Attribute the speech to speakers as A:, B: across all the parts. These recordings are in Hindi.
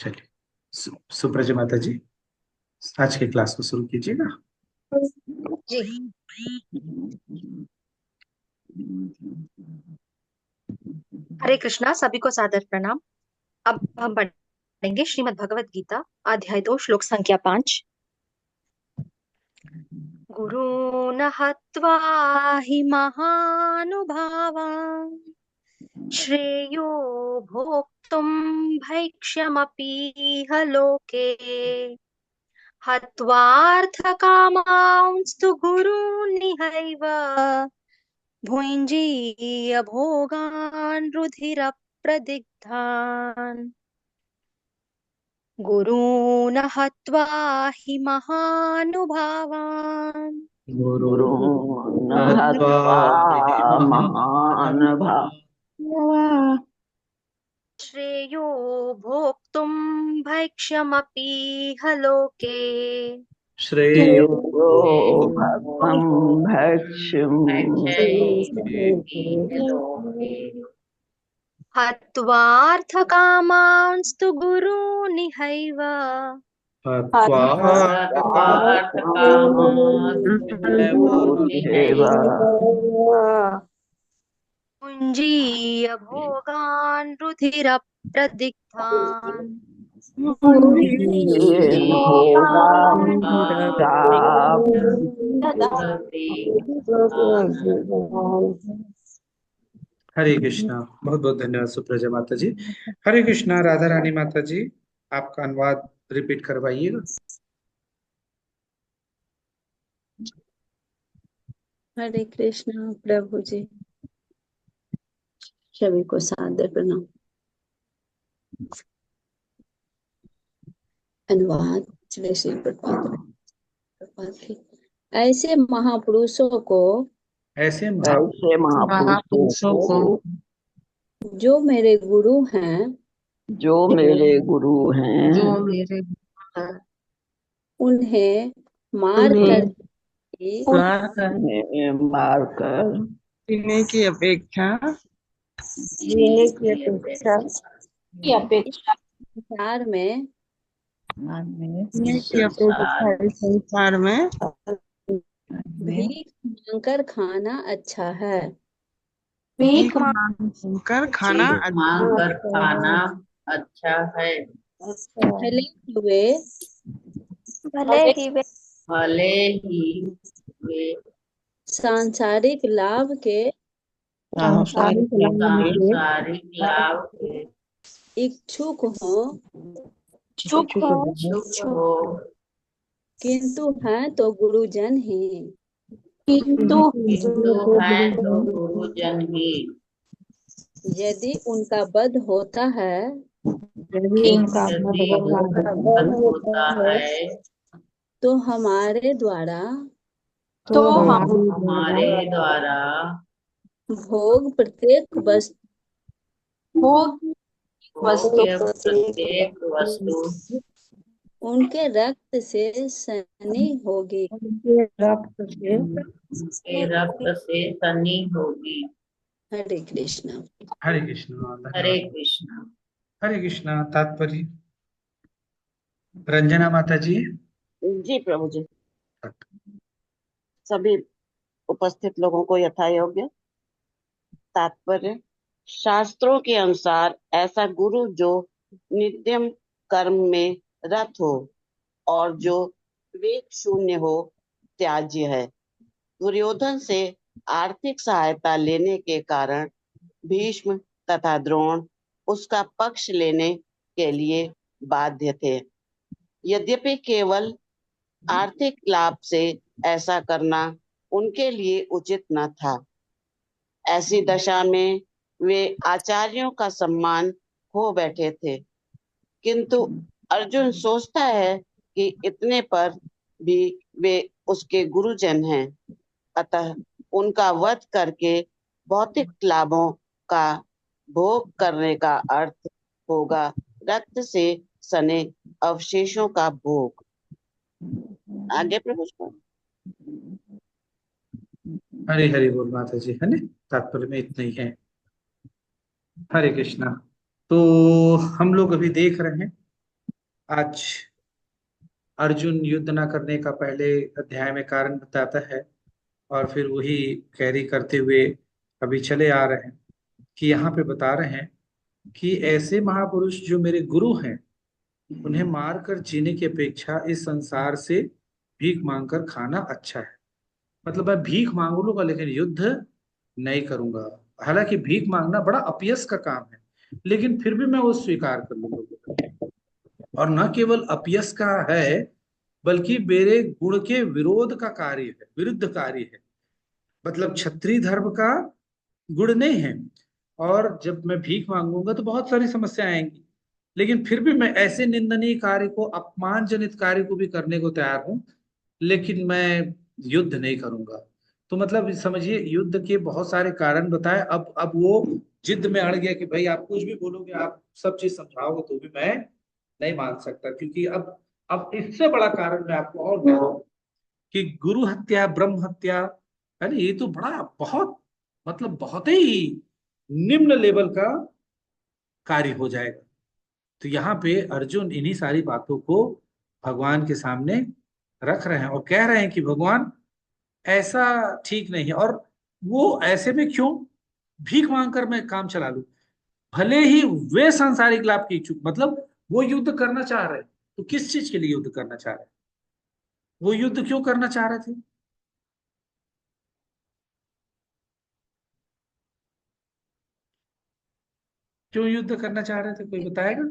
A: चलिए, सुप्रजा माता जी, आज की क्लास को शुरू कीजिएगा।
B: जी। हरे कृष्णा, सभी को सादर प्रणाम। अब हम पढ़ेंगे श्रीमद् भगवत गीता, अध्याय 2, श्लोक संख्या 5। गुरून् हत्वा हि महानुभावान् श्रेयो भोक्तुं भैक्ष्यमपीह लोके हत्वार्थकामांस्तु गुरूनिहैव भुञ्जीय भोगान् रुधिरप्रदिग्धान्। गुरून् हत्वा हि महानुभावान्
A: गुरु
C: गुरून्
A: हत्वा
C: हत्वा
A: हि
C: महानुभावान्
B: श्रेयो भोक्तुं भैक्ष्यमपीह लोके
A: श्रेयो
C: श्रेयो भक्तं
B: हत्वार्थकामांस्तु गुरूनिहैव भुञ्जीय भोगान् रुधिरप्रदिग्धान्।
A: हरे कृष्णा। बहुत बहुत धन्यवाद सुप्रजा माता जी। हरे कृष्णा। राधा रानी माता जी, आपका अनुवाद रिपीट करवाइएगा।
D: हरे कृष्णा प्रभु जी, सभी को सादर प्रणाम। अनुवाद श्री श्री प्रभुपाद की। ऐसे महापुरुषों को
A: ऐसे
C: महापुरुषों को
D: जो मेरे गुरु हैं
C: जो मेरे गुरु हैं
D: उन्हें मार कर
C: मारकर
E: जीने की अपेक्षा
D: संसार में
E: जीने की अपेक्षा इस संसार में
D: भीख मांगकर खाना अच्छा है।
E: भीख मांगकर खाना
C: अच्छा है।
D: भले ही वे सांसारिक लाभ के
E: सांसारिक लाभ के
D: इच्छुक हो, किंतु हैं तो गुरुजन ही। यदि उनका वध होता है तो हमारे द्वारा भोग प्रत्येक वस्तु उनके रक्त से सनी होगी। हरे कृष्णा।
A: हरे कृष्णा। हरे कृष्णा। तात्पर्य रंजना माता जी।
C: जी प्रभु जी, सभी उपस्थित लोगों को यथा योग्य तात्पर्य। शास्त्रों के अनुसार ऐसा गुरु जो नित्यम कर्म में रत हो और जो विवेक शून्य हो त्याज्य है। दुर्योधन से आर्थिक सहायता लेने के कारण भीष्म तथा द्रोण उसका पक्ष लेने के लिए बाध्य थे। यद्यपि केवल आर्थिक लाभ से ऐसा करना उनके लिए उचित न था। ऐसी दशा में वे आचार्यों का सम्मान खो बैठे थे। किंतु अर्जुन सोचता है कि इतने पर भी वे उसके गुरुजन हैं, अतः उनका वध करके भौतिक लाभों का भोग करने का अर्थ होगा रक्त से सने अवशेषों का भोग। आगे प्रभु।
A: हरे हरे बोल माता जी, है ना। तात्पर्य में इतना ही है। हरे कृष्णा। तो हम लोग अभी देख रहे हैं आज अर्जुन युद्ध न करने का पहले अध्याय में कारण बताता है, और फिर वही कैरी करते हुए अभी चले आ रहे हैं कि यहाँ पे बता रहे हैं कि ऐसे महापुरुष जो मेरे गुरु हैं, उन्हें मार कर जीने की अपेक्षा इस संसार से भीख मांग कर खाना अच्छा है। मतलब मैं भीख मांग लूंगा लेकिन युद्ध नहीं करूंगा। हालांकि भीख मांगना बड़ा अपयस का काम है, लेकिन फिर भी मैं वो स्वीकार कर लूंगा। और न केवल अपयस का है, बल्कि मेरे गुण के विरोध का कार्य है, विरुद्ध कार्य है। मतलब क्षत्रिय धर्म का गुण नहीं है। और जब मैं भीख मांगूंगा तो बहुत सारी समस्याएं आएंगी, लेकिन फिर भी मैं ऐसे निंदनीय कार्य को, अपमानजनित कार्य को भी करने को तैयार हूं, लेकिन मैं युद्ध नहीं करूंगा। तो मतलब समझिए, युद्ध के बहुत सारे कारण बताए। अब वो जिद में अड़ गया कि भाई आप कुछ भी बोलोगे, आप सब चीज समझाओगे, तो भी मैं नहीं मान सकता, क्योंकि अब इससे बड़ा कारण मैं आपको और कह रहा हूं कि गुरु हत्या, ब्रह्म हत्या, है ना, ये तो बड़ा, बहुत, मतलब बहुत ही निम्न लेवल का कार्य हो जाएगा। तो यहाँ पे अर्जुन इन्हीं सारी बातों को भगवान के सामने रख रहे हैं और कह रहे हैं कि भगवान, ऐसा ठीक नहीं है। और वो ऐसे में क्यों, भीख मांग कर मैं काम चला लूं? भले ही वे सांसारिक लाभ की इच्छुक, मतलब वो युद्ध करना चाह रहे हैं, तो किस चीज के लिए युद्ध करना चाह रहे हैं? वो युद्ध क्यों करना चाह रहे थे? क्यों युद्ध करना चाह रहे थे, कोई बताएगा?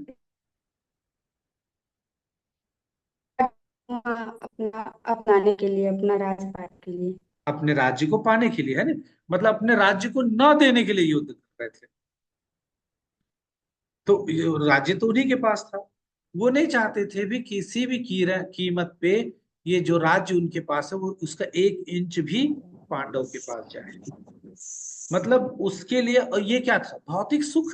F: अपना अपनाने के लिए, अपना राजपाट के लिए।
A: अपने राज्य को पाने के लिए, है ना, मतलब अपने राज्य को न देने के लिए युद्ध कर रहे थे। तो ये राज्य तो उन्हीं के पास था। वो नहीं चाहते थे भी किसी भी कीमत पे ये जो राज्य उनके पास है, वो उसका 1 इंच भी पांडव के पास जाए। मतलब उसके लिए, और ये क्या था, भौतिक सुख।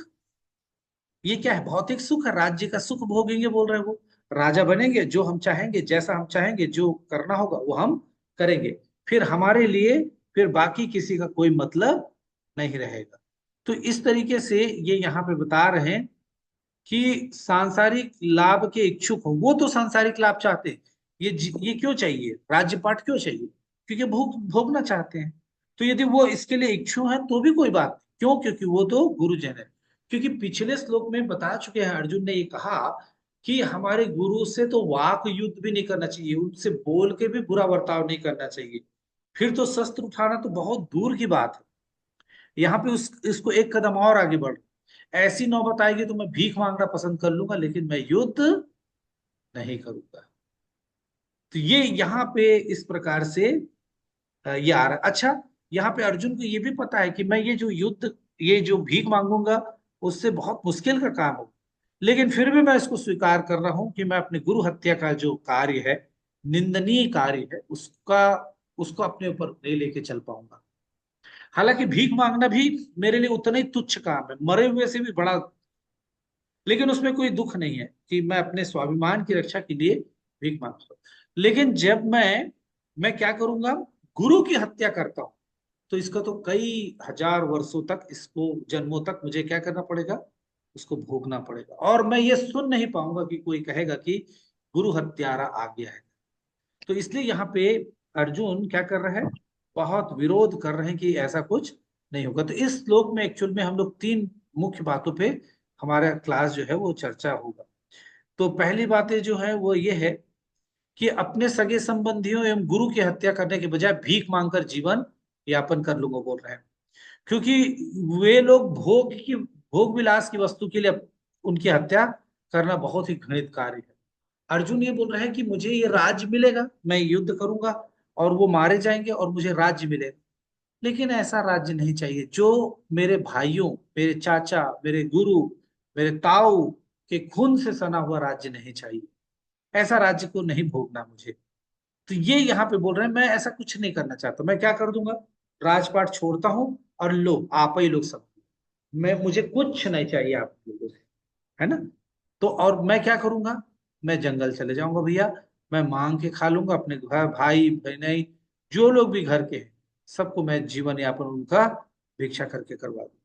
A: ये क्या है, भौतिक सुख है, राज्य का सुख भोगेंगे बोल रहे हैं वो। राजा बनेंगे, जो हम चाहेंगे, जैसा हम चाहेंगे, जो करना होगा वो हम करेंगे। फिर हमारे लिए, फिर बाकी किसी का कोई मतलब नहीं रहेगा। तो इस तरीके से ये यहाँ पे बता रहे हैं कि सांसारिक लाभ के इच्छुक हो, वो तो सांसारिक लाभ चाहते हैं। ये क्यों चाहिए, राज्यपाट क्यों चाहिए? क्योंकि भोगना चाहते हैं। तो यदि वो इसके लिए इच्छुक है तो भी कोई बात नहीं। क्यों? क्योंकि वो तो गुरुजन है। क्योंकि पिछले श्लोक में बता चुके हैं, अर्जुन ने ये कहा कि हमारे गुरु से तो वाक युद्ध भी नहीं करना चाहिए, उनसे बोल के भी बुरा बर्ताव नहीं करना चाहिए। फिर तो शस्त्र उठाना तो बहुत दूर की बात है। यहाँ पे इसको एक कदम और आगे बढ़, ऐसी नौबत आएगी तो मैं भीख मांगना पसंद कर लूंगा, लेकिन मैं युद्ध नहीं करूंगा। तो ये यहाँ पे इस प्रकार से ये आ रहा है। अच्छा, यहाँ पे अर्जुन को ये भी पता है कि मैं ये जो युद्ध, ये जो भीख मांगूंगा, उससे बहुत मुश्किल का काम हो, लेकिन फिर भी मैं इसको स्वीकार कर रहा हूं कि मैं अपने गुरु हत्या का जो कार्य है, निंदनीय कार्य है, उसका उसको अपने ऊपर नहीं लेके चल पाऊंगा। हालांकि भीख मांगना भी मेरे लिए उतना ही तुच्छ काम है, मरे हुए से भी बड़ा, लेकिन उसमें कोई दुख नहीं है कि मैं अपने स्वाभिमान की रक्षा के लिए भीख मांगता हूं। लेकिन जब मैं क्या करूंगा, गुरु की हत्या करता हूं, तो इसका तो कई हजार वर्षों तक, इसको जन्मों तक मुझे क्या करना पड़ेगा, उसको भोगना पड़ेगा। और मैं ये सुन नहीं पाऊंगा कि कोई कहेगा कि गुरु हत्यारा आ गया है। तो इसलिए यहाँ पे अर्जुन क्या कर रहे हैं, बहुत विरोध कर रहे हैं कि ऐसा कुछ नहीं होगा। तो इस श्लोक में एक्चुअल में हम लोग 3 मुख्य बातों पे हमारा क्लास जो है वो चर्चा होगा। तो पहली बातें जो है वो ये है कि अपने सगे संबंधियों एवं गुरु की हत्या करने के बजाय भीख मांगकर जीवन यापन कर लूंगा बोल रहे हैं। क्योंकि वे लोग भोग विलास की वस्तु के लिए उनकी हत्या करना बहुत ही घृणित कार्य है। अर्जुन ये बोल रहे हैं कि मुझे ये राज्य मिलेगा, मैं युद्ध करूंगा और वो मारे जाएंगे और मुझे राज्य मिलेगा, लेकिन ऐसा राज्य नहीं चाहिए जो मेरे भाइयों, मेरे चाचा, मेरे गुरु, मेरे ताऊ के खून से सना हुआ राज्य नहीं चाहिए। ऐसा राज्य को नहीं भोगना मुझे। तो ये यहाँ पे बोल रहे हैं, मैं ऐसा कुछ नहीं करना चाहता। मैं क्या कर दूंगा, राजपाट छोड़ता हूं और लो आप ही लोग सब, मैं, मुझे कुछ नहीं चाहिए आप लोगों से, है ना। तो और मैं क्या करूंगा, मैं जंगल चले जाऊंगा भैया, मैं मांग के खा लूंगा, अपने घर भाई बहन जो लोग भी घर के हैं, सबको मैं जीवन यापन उनका भिक्षा करके करवा दूं।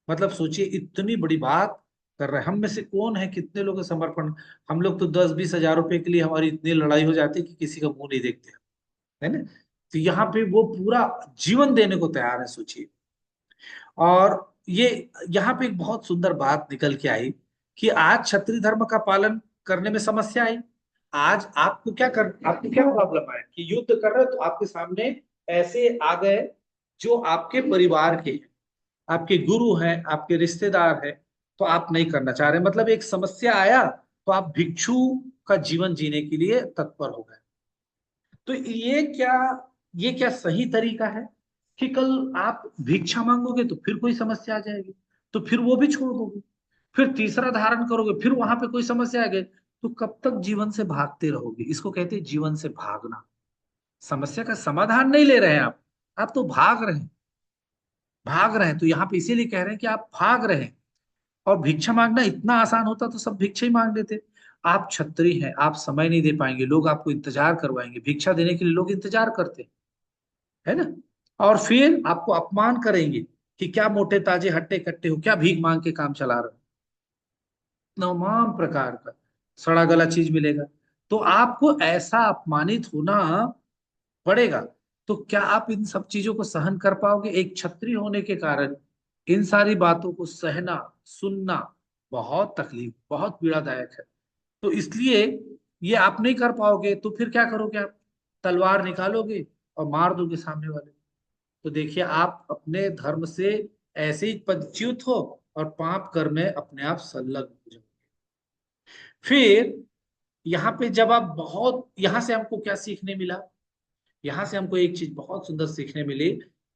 A: मतलब सोचिए, इतनी बड़ी बात कर रहे हैं। हम में से कौन है, कितने लोग हैं समर्पण। हम लोग तो 10-20 हजार रुपए के लिए हमारी इतनी लड़ाई हो जाती है कि किसी का मुंह नहीं देखते, है ना। तो यहाँ पे वो पूरा जीवन देने को तैयार है, सोचिए। और ये यहाँ पे एक बहुत सुंदर बात निकल के आई कि आज क्षत्रिय धर्म का पालन करने में समस्या आई। आज आपको क्या प्रॉब्लम आया कि युद्ध कर रहे हो तो आपके सामने ऐसे आ गए जो आपके परिवार के हैं, आपके गुरु हैं, आपके रिश्तेदार हैं, तो आप नहीं करना चाह रहे। मतलब एक समस्या आया तो आप भिक्षु का जीवन जीने के लिए तत्पर हो गए। तो ये क्या सही तरीका है कि कल आप भिक्षा मांगोगे तो फिर कोई समस्या आ जाएगी, तो फिर वो भी छोड़ दोगे, फिर तीसरा धारण करोगे, फिर वहां पे कोई समस्या आ गई, तो कब तक जीवन से भागते रहोगे। इसको कहते हैं जीवन से भागना। समस्या का समाधान नहीं ले रहे हैं आप तो भाग रहे हैं, भाग रहे हैं। तो यहाँ पे इसीलिए कह रहे हैं कि आप भाग रहे हैं। और भिक्षा मांगना इतना आसान होता तो सब भिक्षा ही मांग लेते। आप क्षत्रिय हैं, आप समय नहीं दे पाएंगे, लोग आपको इंतजार करवाएंगे, भिक्षा देने के लिए लोग इंतजार करते हैं, है ना। और फिर आपको अपमान करेंगे कि क्या मोटे ताजे हट्टे कट्टे हो, क्या भीख मांग के काम चला रहे हो, तमाम प्रकार का सड़ा गला चीज मिलेगा। तो आपको ऐसा अपमानित होना पड़ेगा। तो क्या आप इन सब चीजों को सहन कर पाओगे। एक क्षत्रिय होने के कारण इन सारी बातों को सहना, सुनना बहुत तकलीफ, बहुत पीड़ादायक है। तो इसलिए ये आप नहीं कर पाओगे तो फिर क्या करोगे, आप तलवार निकालोगे और मार दोगे सामने वाले। तो देखिए, आप अपने धर्म से ऐसे ही पदच्युत हो और पाप कर्म में अपने आप संलग्न हो जाओगे। फिर यहाँ पे जब आप बहुत, यहां से हमको क्या सीखने मिला, यहां से हमको एक चीज बहुत सुंदर सीखने मिली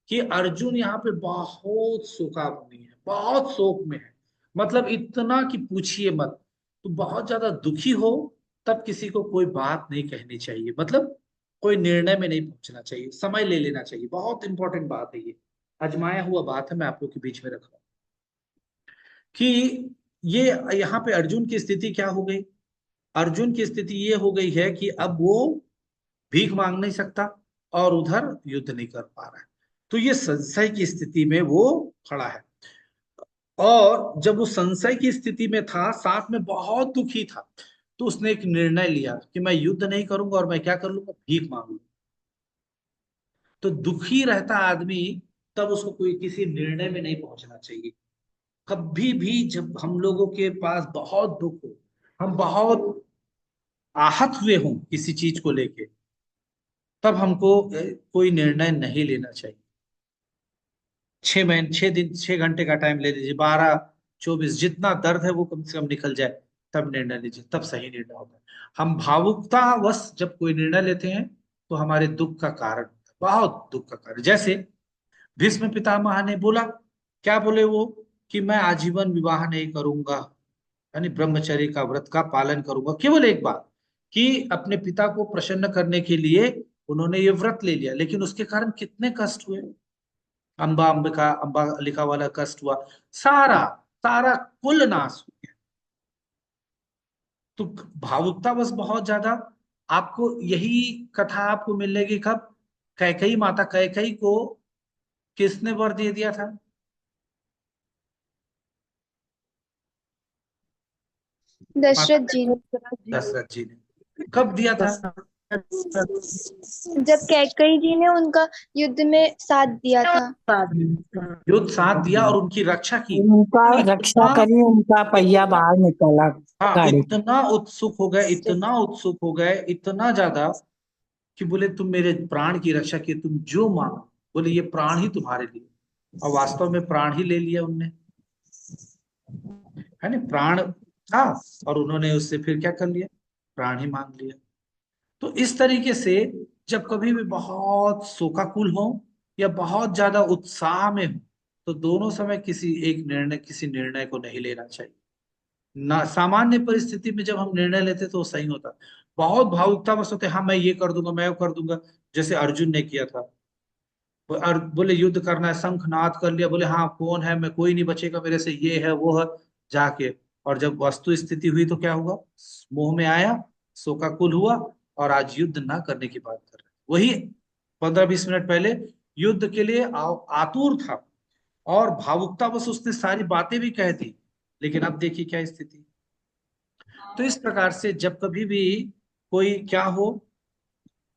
A: कि अर्जुन यहाँ पे बहुत शोकाग्नि है, बहुत शोक में है। मतलब इतना कि पूछिए मत। तो बहुत ज्यादा दुखी हो तब किसी को कोई बात नहीं कहनी चाहिए, मतलब कोई निर्णय में नहीं पहुंचना चाहिए, समय ले लेना चाहिए। बहुत इंपॉर्टेंट बात है ये, आजमाया हुआ बात है, मैं आप लोग के बीच में रख रहा हूं कि ये यहाँ पे अर्जुन की स्थिति क्या हो गई। अर्जुन की स्थिति ये हो गई है कि अब वो भीख मांग नहीं सकता और उधर युद्ध नहीं कर पा रहा है। तो ये संशय की स्थिति में वो खड़ा है। और जब वो संशय की स्थिति में था, साथ में बहुत दुखी था, तो उसने एक निर्णय लिया कि मैं युद्ध नहीं करूंगा और मैं क्या कर लूंगा, भीख मांगूंगा। तो दुखी रहता आदमी, तब उसको कोई किसी निर्णय में नहीं पहुंचना चाहिए। कभी भी जब हम लोगों के पास बहुत दुख हो, हम बहुत आहत हुए हों किसी चीज को लेके, तब हमको कोई निर्णय नहीं लेना चाहिए। 6 महीने, 6 दिन, 6 घंटे का टाइम ले लीजिए, 12-24, जितना दर्द है वो कम से कम निकल जाए, तब निर्णय लीजिए, तब सही निर्णय होता है। हम भावुकतावश जब कोई निर्णय लेते हैं तो हमारे दुख का कारण होता है, बहुत दुख का कारण। जैसे भीष्म पितामह ने बोला, क्या बोले वो, कि मैं आजीवन विवाह नहीं करूंगा, यानी ब्रह्मचर्य का व्रत का पालन करूंगा। केवल एक बात कि अपने पिता को प्रसन्न करने के लिए उन्होंने ये व्रत ले लिया, लेकिन उसके कारण कितने कष्ट हुए। अंबा अंबिका अंबा लिखा वाला कष्ट हुआ, सारा सारा कुल नाश हो गया। तो भावुकता बस बहुत ज्यादा। आपको यही कथा आपको मिलेगी कब, कैकेयी माता, कैकेयी को किसने वर दे दिया था, माता
G: दशरथ जी ने।
A: दशरथ जी ने कब दिया था।
G: जब कैकेयी जी ने उनका युद्ध में साथ दिया था।
A: युद्ध साथ दिया और उनकी रक्षा की।
E: उनका
A: तो
E: रक्षा
A: इतना,
E: करी, उनका पहिया बाहर निकला
A: हाँ,
E: गाड़ी।
A: इतना उत्सुक हो गए, इतना उत्सुक हो गए, इतना ज्यादा कि बोले तुम मेरे प्राण की रक्षा की, तुम जो मांगो, बोले ये प्राण ही तुम्हारे लिए। और वास्तव में प्राण ही ले लिया उनने, है ना। प्राण था और उन्होंने उससे फिर क्या कर लिया, प्राण ही मांग लिया। तो इस तरीके से जब कभी भी बहुत शोकाकुल हो या बहुत ज्यादा उत्साह में हो, तो दोनों समय किसी निर्णय को नहीं लेना चाहिए। ना सामान्य परिस्थिति में जब हम निर्णय लेते तो वो सही होता। बहुत भावुकता बस होते, हाँ मैं ये कर दूंगा, मैं वो कर दूंगा, जैसे अर्जुन ने किया था। और बोले युद्ध करना है, शंखनाद कर लिया, बोले हाँ कौन है, मैं कोई नहीं बचेगा मेरे से, ये है वो है, जाके। और जब वस्तु स्थिति हुई तो क्या हुआ, मोह में आया, शोकाकुल हुआ और आज युद्ध ना करने की बात कर रहे हैं। वही 15-20 मिनट पहले युद्ध के लिए आतुर था और भावुकता बस उसने सारी बातें भी कह दी। लेकिन अब देखिए क्या स्थिति। तो इस प्रकार से जब कभी भी कोई क्या हो,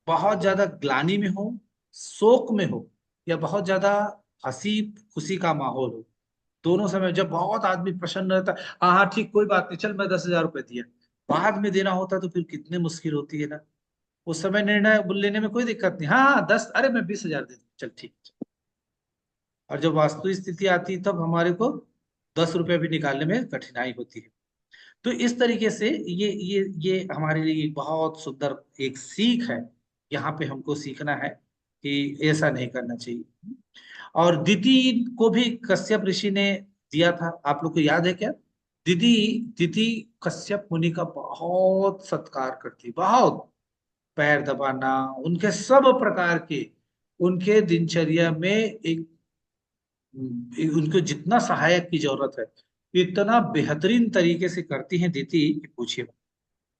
A: बहुत ज्यादा ग्लानि में हो, शोक में हो, या बहुत ज्यादा हंसी खुशी का माहौल हो, दोनों समय जब बहुत आदमी प्रसन्न रहता है, हाँ हाँ ठीक कोई बात नहीं, चल मैं 10,000 रुपए दिया, बाद में देना होता तो फिर कितनी मुश्किल होती है ना। उस समय निर्णय लेने में कोई दिक्कत नहीं, हाँ हाँ 10, अरे मैं 20,000 दे दूं, चल ठीक है। और जब वास्तु स्थिति आती है तब हमारे को 10 रुपए भी निकालने में कठिनाई होती है। तो इस तरीके से ये हमारे लिए एक बहुत सुंदर एक सीख है। यहाँ पे हमको सीखना है कि ऐसा नहीं करना चाहिए। और दीति को भी कश्यप ऋषि ने दिया था, आप लोग को याद है क्या? दीदी दीदी कश्यप मुनि का बहुत सत्कार करती, बहुत पैर दबाना, उनके सब प्रकार के, उनके दिनचर्या में उनको जितना सहायक की जरूरत है इतना बेहतरीन तरीके से करती हैं दीति कि पूछिए।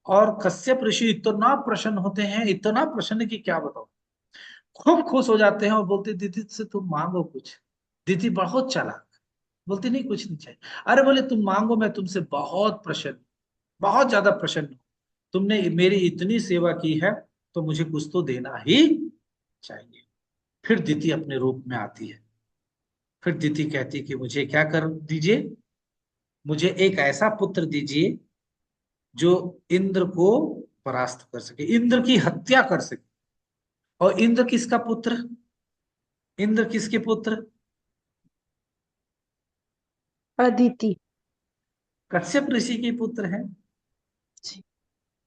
A: और कश्यप ऋषि इतना प्रसन्न होते हैं, इतना प्रसन्न कि क्या बताओ, खूब खुश हो जाते हैं और बोलते दीदी से तुम मांगो कुछ। दीदी बहुत चालाक, बोलती नहीं कुछ नहीं चाहिए। अरे बोले तुम मांगो, मैं तुमसे बहुत प्रसन्न, बहुत ज्यादा प्रसन्न हूं, तुमने मेरी इतनी सेवा की है तो मुझे कुछ तो देना ही चाहिए। फिर दीदी अपने रूप में आती है, फिर दीदी कहती कि मुझे क्या कर दीजिए, मुझे एक ऐसा पुत्र दीजिए जो इंद्र को परास्त कर सके, इंद्र की हत्या कर सके। और इंद्र किसका पुत्र, इंद्र किसके पुत्र?
F: अदिति।
A: कश्यप ऋषि के पुत्र हैं,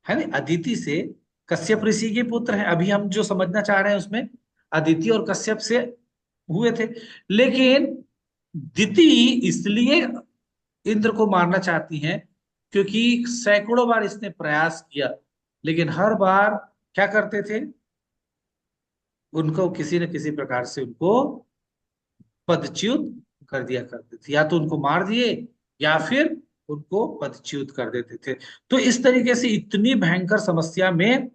A: है ना। अदिति से कश्यप ऋषि के पुत्र हैं। अभी हम जो समझना चाह रहे हैं उसमें अदिति और कश्यप से हुए थे। लेकिन दिति इसलिए इंद्र को मारना चाहती हैं क्योंकि सैकड़ों बार इसने प्रयास किया, लेकिन हर बार क्या करते थे, उनको किसी न किसी प्रकार से उनको पदच्युत कर दिया करते थे, या तो उनको मार दिए या फिर उनको पदच्युत कर देते थे। तो इस तरीके से इतनी भयंकर समस्या में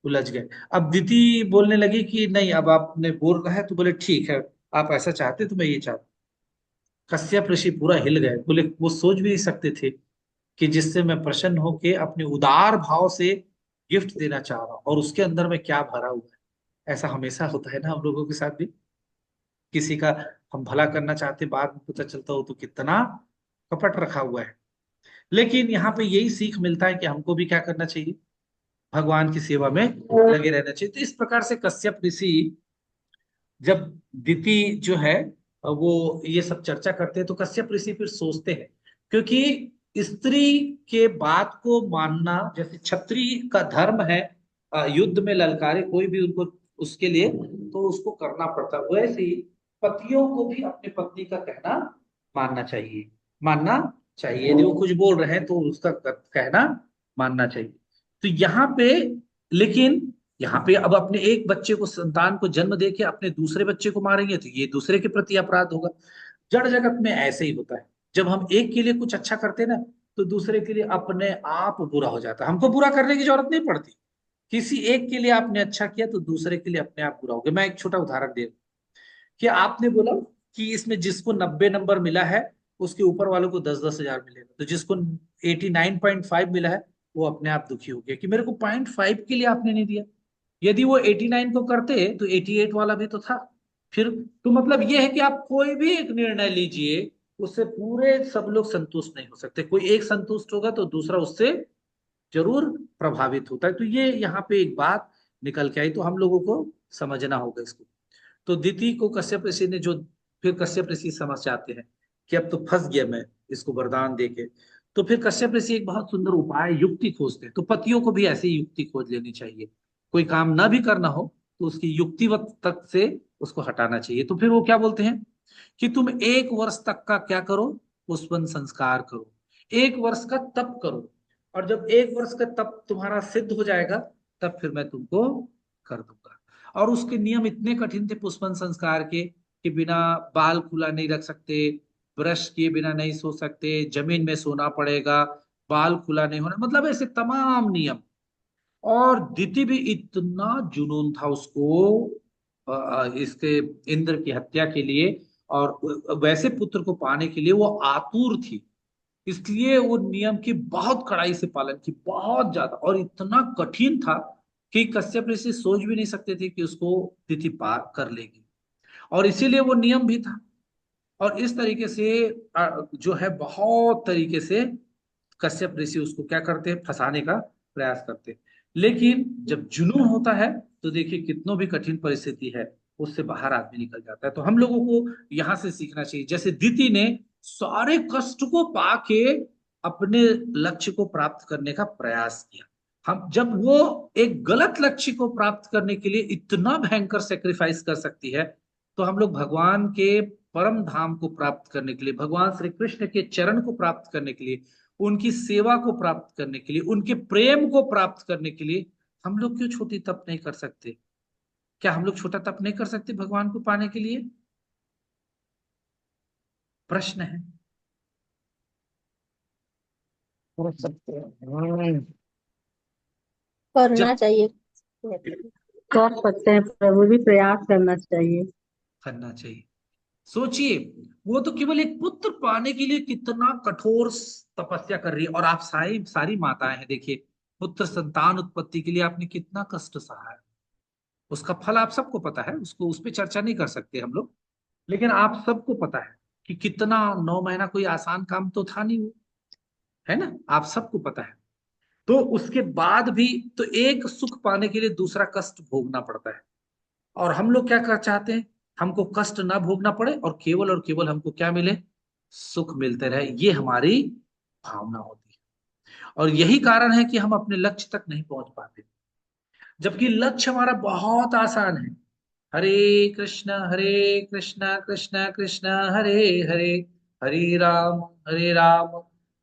A: उलझ गए। अब दीदी बोलने लगी कि नहीं, अब आपने बोल रहा है तो बोले ठीक है, आप ऐसा चाहते तो मैं ये चाहता। कश्यप ऋषि पूरा हिल गए, बोले वो सोच भी नहीं सकते थे कि जिससे मैं प्रसन्न होके अपने उदार भाव से गिफ्ट देना चाह रहा हूं और उसके अंदर में क्या भरा हुआ है। ऐसा हमेशा होता है ना हम लोगों के साथ भी, किसी का हम भला करना चाहते, बाद में पता चलता हो तो कितना कपट रखा हुआ है। लेकिन यहाँ पे यही सीख मिलता है कि हमको भी क्या करना चाहिए, भगवान की सेवा में लगे रहना चाहिए। तो इस प्रकार से कश्यप ऋषि जब दीति जो है वो ये सब चर्चा करते हैं तो कश्यप ऋषि फिर सोचते हैं, क्योंकि स्त्री के बात को मानना जैसे क्षत्रिय का धर्म है, युद्ध में ललकारे कोई भी उनको उसके लिए तो उसको करना पड़ता, वैसे ही पतियों को भी अपने पत्नी का कहना मानना चाहिए, मानना चाहिए। यदि वो कुछ बोल रहे हैं तो उसका कहना मानना चाहिए। तो यहाँ पे, लेकिन यहाँ पे अब अपने एक बच्चे को, संतान को जन्म देके अपने दूसरे बच्चे को मारेंगे तो ये दूसरे के प्रति अपराध होगा। जड़ जगत में ऐसे ही होता है, जब हम एक के लिए कुछ अच्छा करते हैं ना तो दूसरे के लिए अपने आप बुरा हो जाता है। हमको बुरा करने की जरूरत नहीं पड़ती, किसी एक के लिए आपने अच्छा किया तो दूसरे के लिए अपने आप बुरा हो गया। मैं एक छोटा उदाहरण दे रहा हूं कि आपने बोला कि इसमें जिसको 90 नंबर मिला है उसके ऊपर वालों को 10-10 हजार मिलेगा, तो जिसको 89.5 मिला है वो अपने आप दुखी हो गया कि मेरे को 0.5 के लिए आपने नहीं दिया। यदि वो 89 को करते तो 88 वाला भी तो था। फिर तो मतलब ये है कि आप कोई भी एक निर्णय लीजिए, उससे पूरे सब लोग संतुष्ट नहीं हो सकते, कोई एक संतुष्ट होगा तो दूसरा उससे जरूर प्रभावित होता है। तो ये यहाँ पे एक बात निकल के आई, तो हम लोगों को समझना होगा इसको। तो दिति को कश्यप ऋषि ने जो, फिर कश्यप ऋषि समझ जाते हैं कि अब तो फंस गया मैं इसको वरदान देके। तो फिर कश्यप ऋषि एक बहुत सुंदर उपाय युक्ति खोजते हैं। तो पतियों को भी ऐसी युक्ति खोज लेनी चाहिए, कोई काम ना भी करना हो तो उसकी युक्तिवत तक से उसको हटाना चाहिए। तो फिर वो क्या बोलते हैं कि तुम 1 वर्ष तक का क्या करो, पुष्पन संस्कार करो, 1 वर्ष का तप करो, और जब 1 वर्ष का तप तुम्हारा सिद्ध हो जाएगा तब फिर मैं तुमको कर दूंगा। और उसके नियम इतने कठिन थे पुष्पन संस्कार के कि बिना बाल खुला नहीं रख सकते, ब्रश किए बिना नहीं सो सकते, जमीन में सोना पड़ेगा, बाल खुला नहीं होना, मतलब ऐसे तमाम नियम। और दिति भी इतना जुनून था उसको इसके इंद्र की हत्या के लिए, और वैसे पुत्र को पाने के लिए वो आतुर थी। इसलिए वो नियम की बहुत कड़ाई से पालन की, बहुत ज्यादा, और इतना कठिन था कि कश्यप ऋषि सोच भी नहीं सकते थे कि उसको तिथि पार कर लेगी, और इसीलिए वो नियम भी था। और इस तरीके से जो है बहुत तरीके से कश्यप ऋषि उसको क्या करते हैं, फंसाने का प्रयास करते हैं। लेकिन जब जुनून होता है तो देखिए कितनों भी कठिन परिस्थिति है उससे बाहर आदमी निकल जाता है। तो हम लोगों को यहां से सीखना चाहिए, जैसे दीति ने सारे कष्ट को पाके अपने लक्ष्य को प्राप्त करने का प्रयास किया। हम जब वो एक गलत लक्ष्य को प्राप्त करने के लिए इतना भयंकर सेक्रीफाइस कर सकती है, तो हम लोग भगवान के परम धाम को प्राप्त करने के लिए, भगवान श्री कृष्ण के चरण को प्राप्त करने के लिए, उनकी सेवा को प्राप्त करने के लिए, उनके प्रेम को प्राप्त करने के लिए हम लोग क्यों छोटी तप नहीं कर सकते? क्या हम लोग छोटा तप नहीं कर सकते भगवान को पाने के लिए? प्रश्न है।
E: कर सकते हैं।
B: करना
A: जब
B: चाहिए।
E: कर सकते हैं, प्रभु जी प्रयास करना चाहिए।
A: करना चाहिए। सोचिए, वो तो केवल एक पुत्र पाने के लिए कितना कठोर तपस्या कर रही है, और आप सारी सारी माताएं हैं, देखिए पुत्र संतान उत्पत्ति के लिए आपने कितना कष्ट सहा है। उसका फल आप सबको पता है, उसको उस पर चर्चा नहीं कर सकते हम लोग, लेकिन आप सबको पता है कि कितना 9 महीना कोई आसान काम तो था नहीं वो, है ना, आप सबको पता है। तो उसके बाद भी तो एक सुख पाने के लिए दूसरा कष्ट भोगना पड़ता है। और हम लोग क्या कर चाहते हैं, हमको कष्ट ना भोगना पड़े और केवल हमको क्या मिले, सुख मिलते रहे, ये हमारी भावना होती है। और यही कारण है कि हम अपने लक्ष्य तक नहीं पहुंच पाते, जबकि लक्ष्य हमारा बहुत आसान है। हरे कृष्ण कृष्ण कृष्ण हरे हरे, हरे राम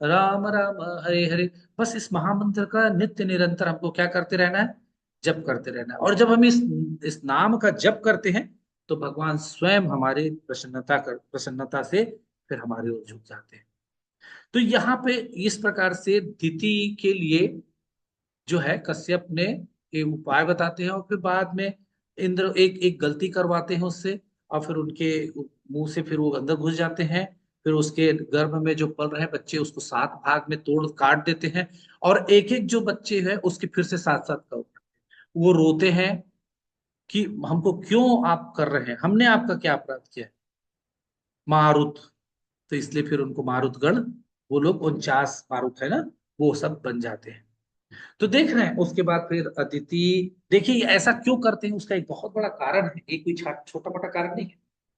A: राम राम हरे हरे। बस इस महामंत्र का नित्य निरंतर हमको क्या करते रहना है, जप करते रहना है। और जब हम इस नाम का जप करते हैं तो भगवान स्वयं हमारे प्रसन्नता से फिर हमारे ओर झुक जाते हैं। तो यहाँ पे इस प्रकार से दिति के लिए जो है कश्यप ने एक उपाय बताते हैं, और फिर बाद में इंद्र एक एक गलती करवाते हैं उससे, और फिर उनके मुंह से फिर वो अंदर घुस जाते हैं। फिर उसके गर्भ में जो पल रहे बच्चे उसको 7 भाग में तोड़ काट देते हैं, और एक एक जो बच्चे हैं उसके फिर से 7-7 का वो रोते हैं कि हमको क्यों आप कर रहे हैं, हमने आपका क्या अपराध किया है? मारुत। तो इसलिए फिर उनको मारुत गण, वो लोग 49 मारुत है ना, वो सब बन जाते हैं। तो देख रहे हैं उसके बाद फिर अदिति, देखिए ये ऐसा क्यों करते हैं उसका एक बहुत बड़ा कारण है, एक कोई छोटा मोटा कारण नहीं है।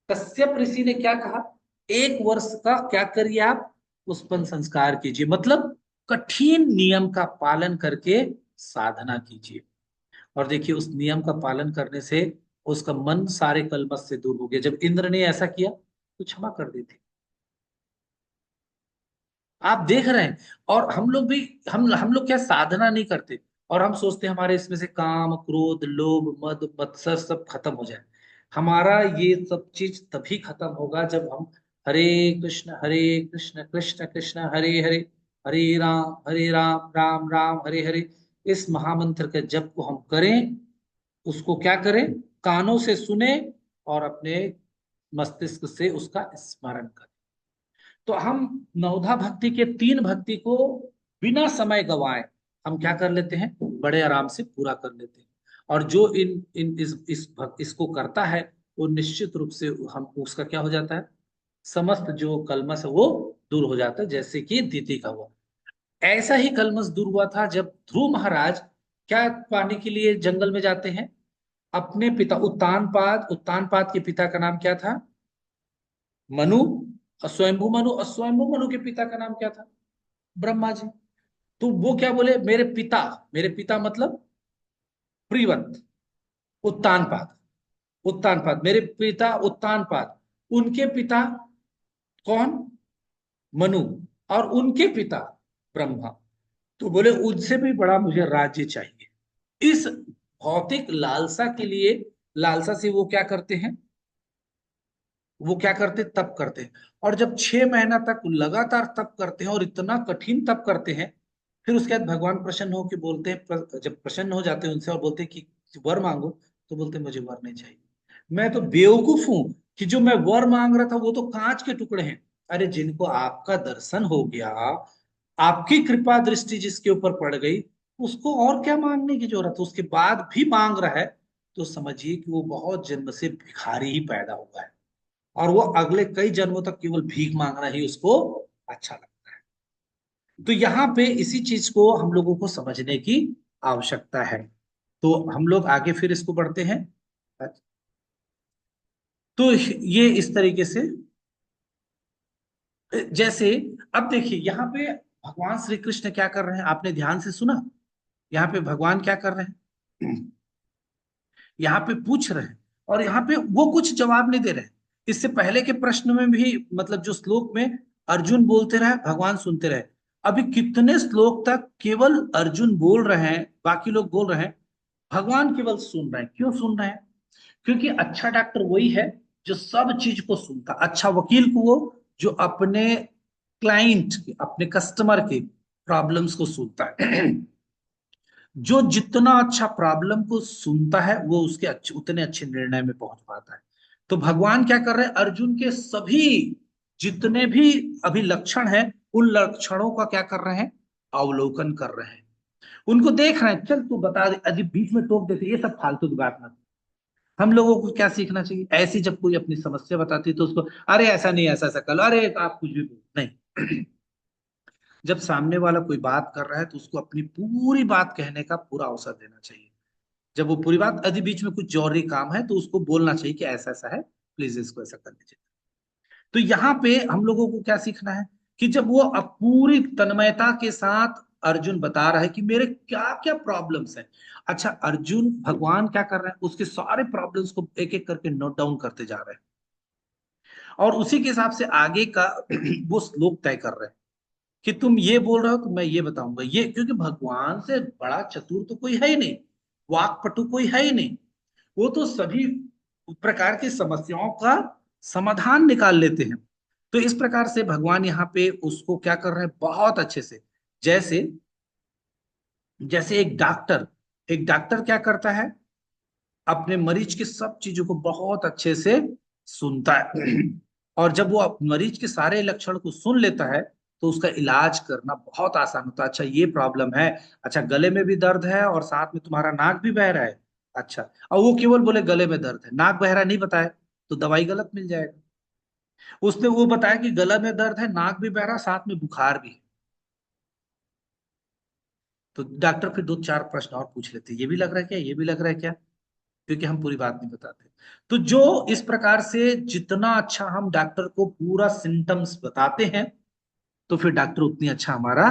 A: कश्यप ऋषि ने क्या कहा, 1 वर्ष का क्या करिए आप, पुष्पन संस्कार कीजिए, मतलब कठिन नियम का पालन करके साधना कीजिए। और देखिए उस नियम का पालन करने से उसका मन सारे कलमश से दूर हो गया। जब इंद्र ने ऐसा किया तो क्षमा कर दी थी। आप देख रहे हैं। और हम लोग भी, हम लोग क्या साधना नहीं करते, और हम सोचते हैं हमारे इसमें से काम क्रोध लोभ मद मत्सर सब खत्म हो जाए। हमारा ये सब चीज तभी खत्म होगा जब हम हरे कृष्ण कृष्ण कृष्ण हरे हरे, हरे राम राम राम हरे हरे, इस महामंत्र के जप को हम करें, उसको क्या करें, कानों से सुने और अपने मस्तिष्क से उसका स्मरण करें। तो हम नवधा भक्ति के 3 भक्ति को बिना समय गवाए हम क्या कर लेते हैं, बड़े आराम से पूरा कर लेते हैं। और जो इन इन इसको करता है वो निश्चित रूप से हम उसका क्या हो जाता है, समस्त जो कलमश है वो दूर हो जाता है, जैसे कि दीति का हुआ। ऐसा ही कलमश दूर हुआ था जब ध्रुव महाराज क्या पाने के लिए जंगल में जाते हैं, अपने पिता उत्तानपाद, उत्तानपाद के पिता का नाम क्या था, मनु, स्वयंभू मनु, और स्वयंभू मनु के पिता का नाम क्या था, ब्रह्मा जी। तो वो क्या बोले, मेरे पिता मतलब प्रियवत, उत्तानपाद, उत्तानपाद मेरे पिता उत्तानपाद, उनके पिता कौन, मनु, और उनके पिता ब्रह्मा। तो बोले उनसे भी बड़ा मुझे राज्य चाहिए। इस भौतिक लालसा के लिए, लालसा से वो क्या करते हैं, वो क्या करते तप करते हैं। और जब 6 महीना तक लगातार तप करते हैं और इतना कठिन तप करते हैं, फिर उसके बाद भगवान प्रसन्न हो के बोलते हैं, जब प्रसन्न हो जाते हैं उनसे और बोलते हैं कि वर मांगो, तो बोलते हैं मुझे वर नहीं चाहिए। मैं तो बेवकूफ हूं कि जो मैं वर मांग रहा था वो तो कांच के टुकड़े हैं, अरे जिनको आपका दर्शन हो गया, आपकी कृपा दृष्टि जिसके ऊपर पड़ गई, उसको और क्या मांगने की जरूरत है? उसके बाद भी मांग रहा है तो समझिए कि वो बहुत जन्म से भिखारी ही पैदा हुआ है, और वो अगले कई जन्मों तक केवल भीख मांगना ही उसको अच्छा लगता है। तो यहाँ पे इसी चीज को हम लोगों को समझने की आवश्यकता है। तो हम लोग आगे फिर इसको बढ़ते हैं। तो ये इस तरीके से, जैसे अब देखिए यहाँ पे भगवान श्री कृष्ण क्या कर रहे हैं, आपने ध्यान से सुना? यहाँ पे भगवान क्या कर रहे हैं? यहाँ पे पूछ रहे हैं और यहाँ पे वो कुछ जवाब नहीं दे रहे हैं। इससे पहले के प्रश्न में भी, मतलब जो श्लोक में अर्जुन बोलते रहे, भगवान सुनते रहे। अभी कितने श्लोक तक केवल अर्जुन बोल रहे हैं, बाकी लोग बोल रहे हैं, भगवान केवल सुन रहे हैं। क्यों सुन रहे हैं? क्योंकि अच्छा डॉक्टर वही है जो सब चीज को सुनता। अच्छा वकील को वो जो अपने क्लाइंट, अपने कस्टमर के प्रॉब्लम्स को सुनता है। जो जितना अच्छा प्रॉब्लम को सुनता है वो उसके उतने अच्छे निर्णय में पहुंच पाता है। तो भगवान क्या कर रहे हैं, अर्जुन के सभी जितने भी अभी लक्षण हैं, उन लक्षणों का क्या कर रहे हैं, अवलोकन कर रहे हैं। उनको देख रहे हैं, चल तू बता दे, अभी बीच में टोक देते ये सब फालतू की बात मत। हम लोगों को क्या सीखना चाहिए, ऐसी जब कोई अपनी समस्या बताती है तो उसको, अरे ऐसा नहीं, ऐसा ऐसा कर लो, अरे आप कुछ भी बोलो नहीं। जब सामने वाला कोई बात कर रहा है तो उसको अपनी पूरी बात कहने का पूरा अवसर देना चाहिए। जब वो पूरी बात, यदि बीच में कुछ जरूरी काम है तो उसको बोलना चाहिए कि ऐसा ऐसा है, प्लीज इसको ऐसा कर लीजिए। तो यहाँ पे हम लोगों को क्या सीखना है कि जब वो अब पूरी तन्मयता के साथ अर्जुन बता रहा है कि मेरे क्या क्या प्रॉब्लम्स हैं। अच्छा अर्जुन, भगवान क्या कर रहे हैं, उसके सारे प्रॉब्लम्स को एक एक करके नोट डाउन करते जा रहे हैं और उसी के हिसाब से आगे का वो श्लोक तय कर रहे हैं कि तुम ये बोल रहे हो तो मैं ये बताऊंगा ये, क्योंकि भगवान से बड़ा चतुर तो कोई है ही नहीं, वाक्पटु कोई है ही नहीं। वो तो सभी प्रकार की समस्याओं का समाधान निकाल लेते हैं। तो इस प्रकार से भगवान यहाँ पे उसको क्या कर रहे हैं, बहुत अच्छे से। जैसे जैसे एक डॉक्टर क्या करता है, अपने मरीज के सब चीजों को बहुत अच्छे से सुनता है। और जब वो मरीज के सारे लक्षण को सुन लेता है तो उसका इलाज करना बहुत आसान होता है। अच्छा ये प्रॉब्लम है, अच्छा गले में भी दर्द है और साथ में तुम्हारा नाक भी बह रहा है। अच्छा, और वो केवल बोले गले में दर्द है, नाक बह रहा नहीं बताए तो दवाई गलत मिल जाएगा। उसने वो बताया कि गला में दर्द है, नाक भी बह रहा, साथ में बुखार भी है, तो डॉक्टर फिर दो चार प्रश्न और पूछ लेते, ये भी लग रहा है क्या, ये भी लग रहा है क्या, क्योंकि हम पूरी बात नहीं बताते। तो जो इस प्रकार से जितना अच्छा हम डॉक्टर को पूरा सिम्टम्स बताते हैं तो फिर डॉक्टर उतनी अच्छा हमारा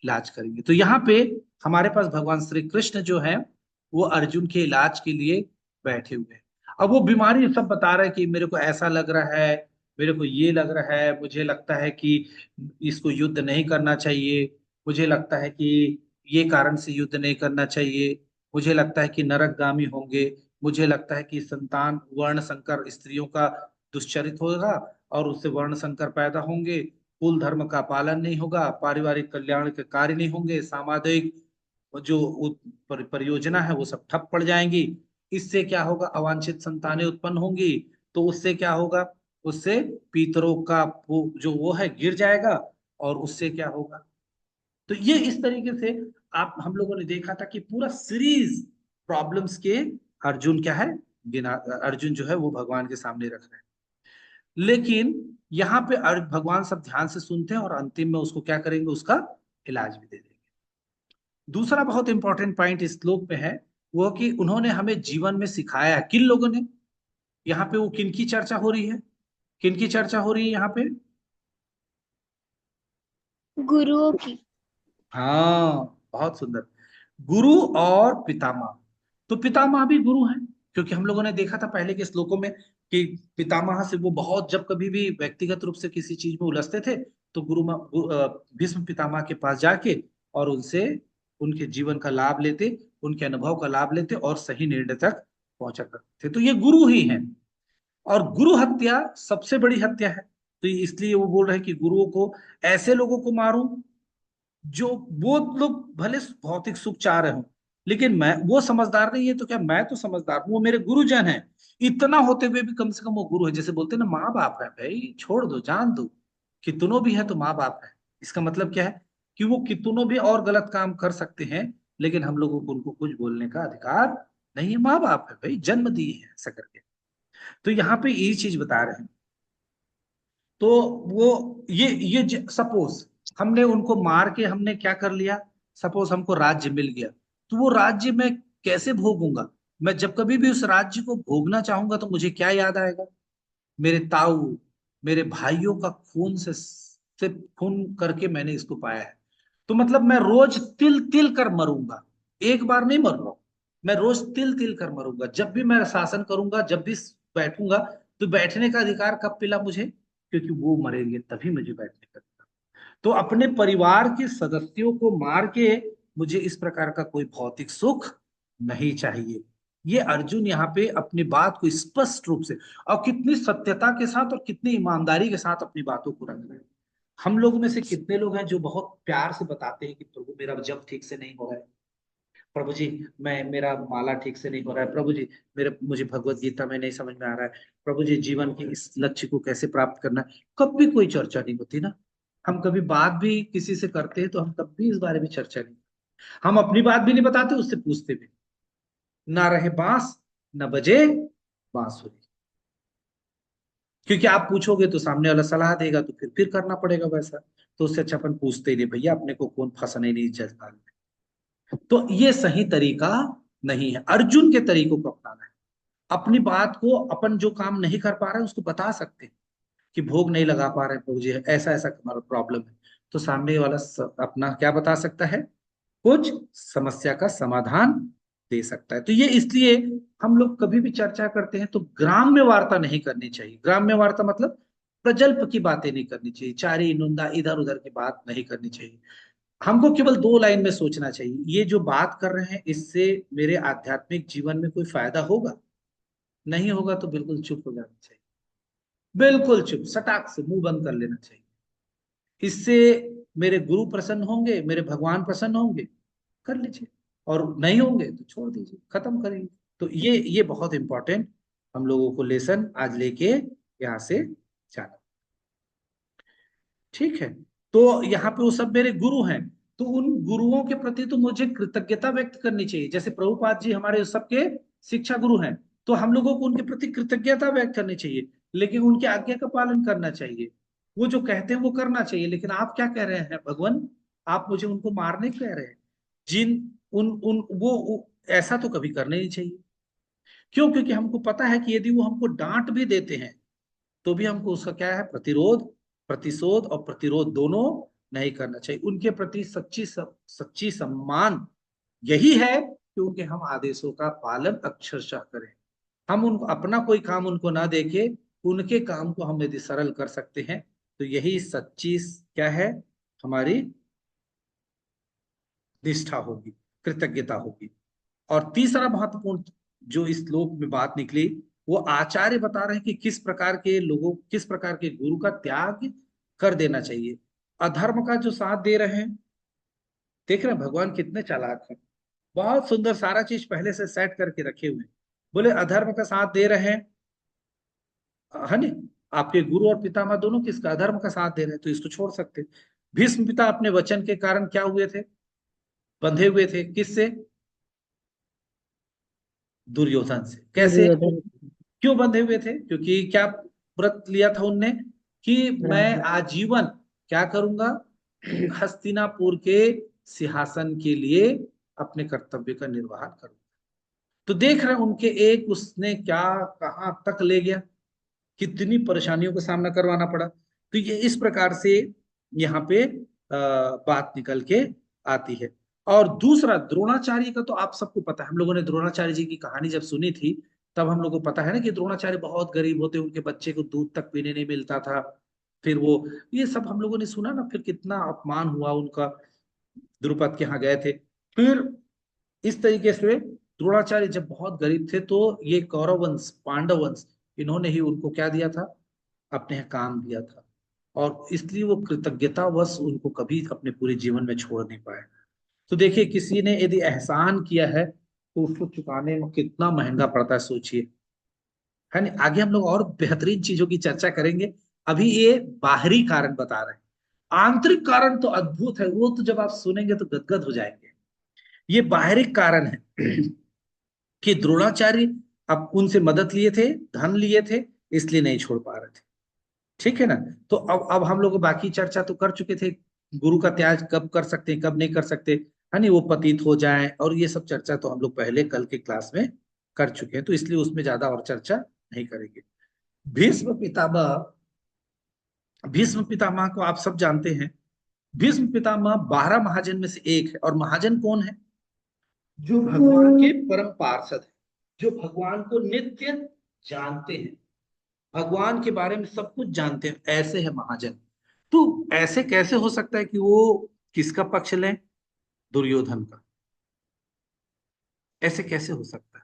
A: इलाज करेंगे। तो यहाँ पे हमारे पास भगवान श्री कृष्ण जो है वो अर्जुन के इलाज के लिए बैठे हुए हैं। अब वो बीमारी सब बता रहे हैं कि मेरे को ऐसा लग रहा है, मेरे को ये लग रहा है, मुझे लगता है कि इसको युद्ध नहीं करना चाहिए, मुझे लगता है कि ये कारण से युद्ध नहीं करना चाहिए, मुझे लगता है कि नरकगामी होंगे, मुझे लगता है कि संतान वर्ण संकर स्त्रियों का दुष्चरित होगा और उससे वर्ण संकर पैदा होंगे, कुल धर्म का पालन नहीं होगा, पारिवारिक कल्याण के कार्य नहीं होंगे, सामाजिक जो परियोजना है वो सब ठप पड़ जाएंगी। इससे क्या होगा, अवांछित संतानें उत्पन्न होंगी, तो उससे क्या होगा, उससे पितरों का जो वो है गिर जाएगा, और उससे क्या होगा। तो ये इस तरीके से आप हम लोगों ने देखा था कि पूरा सीरीज प्रॉब्लम्स के अर्जुन क्या है, अर्जुन जो है वो भगवान के सामने रख रहे हैं। लेकिन यहाँ पे भगवान सब ध्यान से सुनते हैं और अंतिम में उसको क्या करेंगे, उसका इलाज भी दे देंगे। दूसरा बहुत इंपॉर्टेंट पॉइंट इस श्लोक में है वो कि उन्होंने हमें जीवन में सिखाया है। किन लोगों ने, यहाँ पे वो किन की चर्चा हो रही है, किन की चर्चा हो रही है यहाँ पे?
G: गुरुओं की।
A: हाँ बहुत सुंदर, गुरु और पितामह। तो पितामह भी गुरु हैं, क्योंकि हम लोगों ने देखा था पहले के श्लोकों में कि पितामह से वो बहुत, जब कभी भी व्यक्तिगत रूप से किसी चीज में उलझते थे तो भीष्म पितामह के पास जाके और उनसे उनके जीवन का लाभ लेते, उनके अनुभव का लाभ लेते और सही निर्णय तक पहुंचा करते थे। तो ये गुरु ही हैं। और गुरु हत्या सबसे बड़ी हत्या है, तो इसलिए वो बोल रहे हैं कि गुरुओं को, ऐसे लोगों को मारूं जो, वो लोग भले भौतिक सुख चाह रहे हो लेकिन मैं, वो समझदार नहीं है तो क्या, मैं तो समझदार हूं, वो मेरे गुरुजन है। इतना होते हुए भी कम से कम वो गुरु है। जैसे बोलते हैं ना, माँ बाप है भाई, छोड़ दो, जान दो, कितनों भी है तो माँ बाप है। इसका मतलब क्या है कि वो कितनों भी और गलत काम कर सकते हैं, लेकिन हम लोगों को उनको कुछ बोलने का अधिकार नहीं है। माँ बाप है भाई, जन्म दिए हैं ऐसा करके। तो यहाँ पे यही चीज बता रहे हैं। तो वो ये सपोज हमने उनको मार के हमने क्या कर लिया, सपोज हमको राज्य मिल गया, तो वो राज्य मैं कैसे भोगूंगा? मैं जब कभी भी उस राज्य को भोगना चाहूंगा तो मुझे क्या याद आएगा? मेरे ताऊ, मेरे भाइयों का खून से खून करके मैंने इसको पाया है। तो मतलब मैं रोज तिल तिल कर मरूंगा, एक बार नहीं मर रहा हूं, मैं रोज तिल तिल कर मरूंगा। जब भी मैं शासन करूंगा, जब भी बैठूंगा, तो बैठने का अधिकार कब मिला मुझे? क्योंकि वो मरेंगे तभी मुझे बैठने का अधिकार। तो अपने परिवार के सदस्यों को मार के मुझे इस प्रकार का कोई भौतिक सुख नहीं चाहिए। ये अर्जुन यहाँ पे अपनी बात को स्पष्ट रूप से और कितनी सत्यता के साथ और कितनी ईमानदारी के साथ अपनी बातों को रख रहे हैं। हम लोग में से कितने लोग हैं जो बहुत प्यार से बताते हैं कि प्रभु मेरा जप ठीक से नहीं हो रहा है, प्रभु जी मैं मेरा माला ठीक से नहीं हो रहा है, प्रभु जी मेरे मुझे भगवत गीता में नहीं समझ में आ रहा है, प्रभु जी जीवन के इस लक्ष्य को कैसे प्राप्त करना है। कभी कोई चर्चा नहीं होती ना। हम कभी बात भी किसी से करते हैं तो हम कभी इस बारे में चर्चा नहीं, हम अपनी बात भी नहीं बताते, उससे पूछते भी। ना रहे बांस न बजे बांसुरी, क्योंकि आप पूछोगे तो सामने वाला सलाह देगा तो फिर करना पड़ेगा वैसा। तो उससे अच्छा अपन पूछते ही नहीं, भैया अपने को कौन फंसने नहीं जज्बा में। तो ये सही तरीका नहीं है, अर्जुन के तरीकों को अपनाना है। अपनी बात को, अपन जो काम नहीं कर पा रहे हैं उसको बता सकते हैं कि भोग नहीं लगा पा रहे हैं प्रभु जी, ऐसा ऐसा हमारा प्रॉब्लम है। तो सामने वाला अपना क्या बता सकता है, कुछ समस्या का समाधान दे सकता है। तो ये इसलिए हम लोग कभी भी चर्चा करते हैं तो ग्राम्य वार्ता नहीं करनी चाहिए। ग्राम्य वार्ता मतलब प्रजल्प की बातें नहीं करनी चाहिए, चारी नुंदा इधर उधर की बात नहीं करनी चाहिए। हमको केवल दो लाइन में सोचना चाहिए, ये जो बात कर रहे हैं इससे मेरे आध्यात्मिक जीवन में कोई फायदा होगा? नहीं होगा तो बिल्कुल चुप हो जाना चाहिए, बिल्कुल चुप, सटाक से मुंह बंद कर लेना चाहिए। इससे मेरे गुरु प्रसन्न होंगे, मेरे भगवान प्रसन्न होंगे, कर लीजिए, और नहीं होंगे तो छोड़ दीजिए, खत्म करेंगे। तो ये बहुत इंपॉर्टेंट हम लोगों को लेसन आज लेके यहाँ से जाना। ठीक है, तो यहाँ पे वो सब मेरे गुरु हैं, तो उन गुरुओं के प्रति तो मुझे कृतज्ञता व्यक्त करनी चाहिए। जैसे प्रभुपाद जी हमारे सबके शिक्षा गुरु हैं, तो हम लोगों को उनके प्रति कृतज्ञता व्यक्त करनी चाहिए, लेकिन उनकी आज्ञा का पालन करना चाहिए। वो जो कहते हैं वो करना चाहिए। लेकिन आप क्या कह रहे हैं भगवान, आप मुझे उनको मारने कह रहे हैं? जिन उन उन वो ऐसा तो कभी करना ही नहीं चाहिए। क्यों? क्योंकि हमको पता है कि यदि वो हमको डांट भी देते हैं तो भी हमको उसका क्या है, प्रतिरोध, प्रतिशोध और प्रतिरोध दोनों नहीं करना चाहिए। उनके प्रति सच्ची सम्मान यही है कि उनके हम आदेशों का पालन अक्षरशः करें। हम उनको अपना कोई काम उनको ना देके उनके काम को हम यदि सरल कर सकते हैं तो यही सच्ची क्या है, हमारी निष्ठा होगी, कृतज्ञता होगी। और तीसरा महत्वपूर्ण जो इस श्लोक में बात निकली, वो आचार्य बता रहे हैं कि किस प्रकार के लोगों, किस प्रकार के गुरु का त्याग कर देना चाहिए। अधर्म का जो साथ दे रहे हैं, देख रहे हैं भगवान कितने चालाक हैं, बहुत सुंदर सारा चीज पहले से सेट करके रखे हुए हैं। बोले अधर्म का साथ दे रहे हैं, है नी, आपके गुरु और पितामह दोनों किसका, अधर्म का साथ दे रहे हैं, तो इसको छोड़ सकते। भीष्म पिता अपने वचन के कारण क्या हुए थे, बंधे हुए थे, किससे? दुर्योधन से। कैसे,
E: दुर्योधन।
A: क्यों बंधे हुए थे? क्योंकि क्या व्रत लिया था उनने कि मैं आजीवन क्या करूंगा, हस्तिनापुर के सिंहासन के लिए अपने कर्तव्य का निर्वहन करूंगा। तो देख रहे हैं उनके एक उसने क्या कहां तक ले गया, कितनी परेशानियों का सामना करवाना पड़ा। तो ये इस प्रकार से यहाँ पे बात निकल के आती है। और दूसरा द्रोणाचार्य का तो आप सबको पता है, हम लोगों ने द्रोणाचार्य जी की कहानी जब सुनी थी तब हम लोगों को पता है ना कि द्रोणाचार्य बहुत गरीब होते, उनके बच्चे को दूध तक पीने नहीं मिलता था। फिर वो ये सब हम लोगों ने सुना ना, फिर कितना अपमान हुआ उनका, द्रुपद के यहाँ गए थे। फिर इस तरीके से द्रोणाचार्य जब बहुत गरीब थे तो ये कौरव वंश, पांडव वंश, इन्होंने ही उनको क्या दिया था, अपने यहाँ काम दिया था। और इसलिए वो कृतज्ञतावश उनको कभी अपने पूरे जीवन में छोड़ नहीं पाए। तो देखिए किसी ने यदि एहसान किया है तो उसको चुकाने में कितना महंगा पड़ता है, सोचिए, है ना। आगे हम लोग और बेहतरीन चीजों की चर्चा करेंगे, अभी ये बाहरी कारण बता रहे हैं। आंतरिक कारण तो अद्भुत है, वो तो जब आप सुनेंगे तो गदगद हो जाएंगे। ये बाहरी कारण है कि द्रोणाचार्य अब उनसे मदद लिए थे, धन लिए थे, इसलिए नहीं छोड़ पा रहे थे। ठीक है ना। तो अब हम लोग बाकी चर्चा तो कर चुके थे, गुरु का त्याग कब कर सकते हैं, कब नहीं कर सकते, है नहीं, वो पतित हो जाए, और ये सब चर्चा तो हम लोग पहले कल के क्लास में कर चुके हैं, तो इसलिए उसमें ज्यादा और चर्चा नहीं करेंगे। भीष्म पितामह, भीष्म पितामह को आप सब जानते हैं। भीष्म पितामह 12 महाजन में से एक है। और महाजन कौन है? जो भगवान के परम पार्षद है, जो भगवान को नित्य जानते हैं, भगवान के बारे में सब कुछ जानते हैं, ऐसे है महाजन। तो ऐसे कैसे हो सकता है कि वो किसका पक्ष लें? दुर्योधन का। ऐसे कैसे हो सकता है?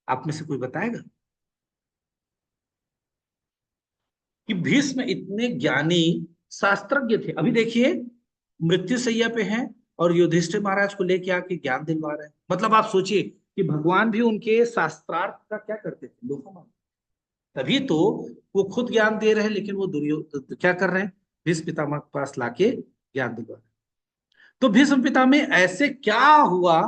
A: आप में से कोई बताएगा कि भीष्म इतने ज्ञानी शास्त्रज्ञ थे? अभी देखिए, मृत्युशैया पे हैं और युधिष्ठिर महाराज को लेके आके ज्ञान दिलवा रहे हैं। मतलब आप सोचिए कि भगवान भी उनके शास्त्रार्थ का क्या करते थे, लोहा मानते। तभी तो वो खुद ज्ञान दे रहे हैं, लेकिन वो दुर्योधन क्या कर रहे हैं? भीष्म पितामह के पास लाके ज्ञान दिलवा रहे हैं। तो भीष्म पितामह ऐसे क्या हुआ,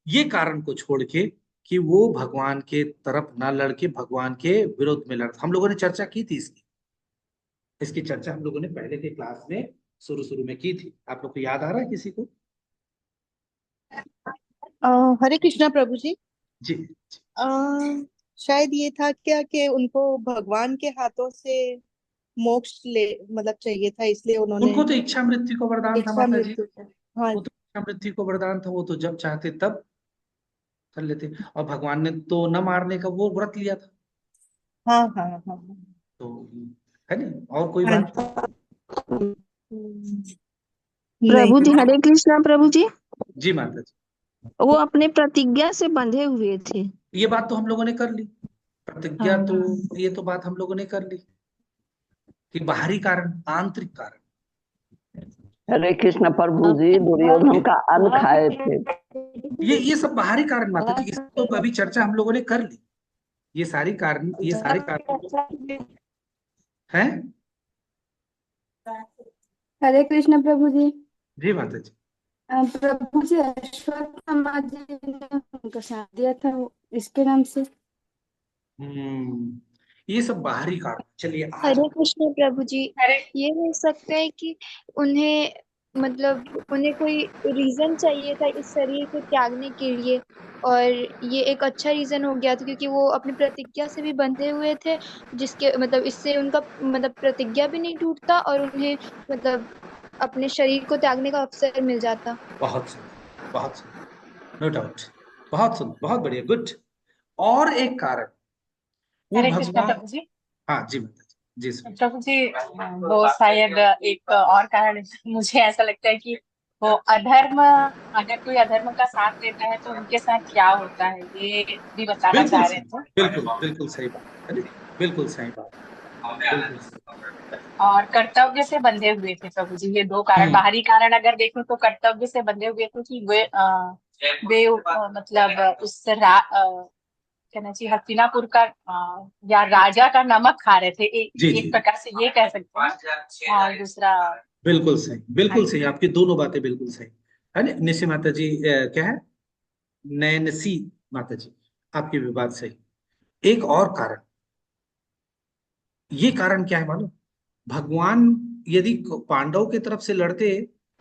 A: ये कारण को छोड़ के, कि वो भगवान के तरफ ना लड़के भगवान के विरुद्ध में लड़। हम लोगों ने चर्चा की थी इसकी चर्चा हम लोगों ने पहले के क्लास में शुरू शुरू में की थी। आप लोग को याद आ रहा है किसी को?
H: हरे कृष्णा प्रभु जी।
A: जी।
H: अ, शायद ये था क्या कि उनको भगवान के हाथों से मोक्ष ले मतलब चाहिए था, इसलिए उन्होंने
A: उनको तो इच्छा मृत्यु को वरदान था
H: इच्छा
A: माता जी।
H: मृत्यु का। हाँ
A: वो तो इच्छा मृत्यु को वरदान था, वो तो जब चाहते तब कर लेते। और भगवान ने तो न मारने का वो व्रत लिया था।
H: हाँ हाँ हाँ हाँ।
A: तो है नहीं, और कोई
H: हाँ
A: बात?
I: प्रभु जी,
H: नहीं।
I: हरे कृष्णा प्रभु जी।
A: जी माता जी।
I: वो अपने प्रतिज्ञा से बंधे हुए थे।
A: ये बात तो हम लोगों ने कर ली, प्रतिज्ञा
I: हाँ।
A: तो ये तो बात हम लोगों ने कर ली कि बाहरी कारण, आंतरिक कारण।
C: हरे कृष्ण प्रभु जी, दुर्योधन का अन्न खाए थे।
A: ये सब बाहरी कारण माता जी, इस तो अभी चर्चा हम लोगों ने कर ली। ये सारे कारण हैं।
F: हरे कृष्ण प्रभु जी।
A: जी माता जी।
F: प्रभु जी, अश्वत्थामा जी ने उनका साथ दिया था इसके नाम से।
A: ये सब बाहरी कारण। चलिए आज
G: हरे कृष्ण प्रभु जी। ये हो सकता है कि उन्हें मतलब उन्हें कोई रीजन चाहिए था इस शरीर को त्यागने के लिए, और ये एक अच्छा रीजन हो गया था क्योंकि वो अपनी प्रतिज्ञा से भी बंधे हुए थे, जिसके मतलब इससे उनका मतलब प्रतिज्ञा भी नहीं टूटता और उन्हें मतलब अपने शरीर को त्यागने का अवसर मिल जाता।
A: बहुत सुंदर, बहुत सुंदर, नो डाउट, बहुत सुंदर, बहुत बढ़िया, गुड। और एक कारण, वो
J: हरे कृष्णा
A: भगवान।
J: प्रभु जी।
A: हाँ जी माता जी, जी सुनिए।
J: प्रभु जी, वो शायद एक और कारण मुझे ऐसा लगता है कि वो अधर्म, अगर कोई अधर्म का साथ देता है तो उनके साथ क्या होता है, ये भी बताना
A: बिल्कुल
J: चाह
A: सही,
J: रहे थे।
A: बिल्कुल बिल्कुल सही बात, अरे बिल्कुल सही बात, बिल्कुल सही।
J: और कर्तव्य से बंधे हुए थे प्रभु जी, ये दो कारण। बाहरी कारण अगर देखूं तो कर्तव्य से बंधे हुए थे कि वे मतलब उस कहना चाहिए हस्तिनापुर का या राजा का नमक खा रहे थे, एक प्रकार से ये कह सकते हैं। और दूसरा
A: बिल्कुल सही, बिल्कुल सही, आपकी दोनों बातें बिल्कुल सही है ना। निशि माता जी क्या है, नैनसी माता जी, आपकी भी बात सही। एक और कारण, ये कारण क्या है मालूम? भगवान यदि पांडव की तरफ से लड़ते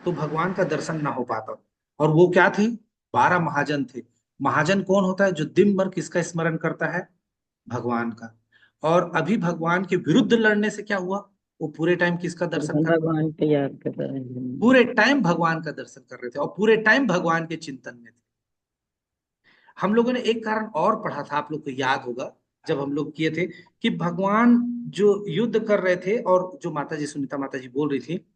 A: तो भगवान का दर्शन ना हो पाता। और वो क्या थे? 12 महाजन थे। महाजन कौन होता है? जो दिन भर किसका स्मरण करता है? भगवान का। और अभी भगवान के विरुद्ध लड़ने से क्या हुआ? वो पूरे टाइम किसका दर्शन कर रहे थे?
C: भगवान को याद कर रहे हैं।
A: पूरे टाइम भगवान का दर्शन कर रहे थे और पूरे टाइम भगवान के चिंतन में थे। हम लोगों ने एक कारण और पढ़ा था, आप लोग को याद होगा, जब हम लोग किए थे, कि भगवान जो युद्ध कर रहे थे, और जो माता जी सुनीता माता जी बोल रही थी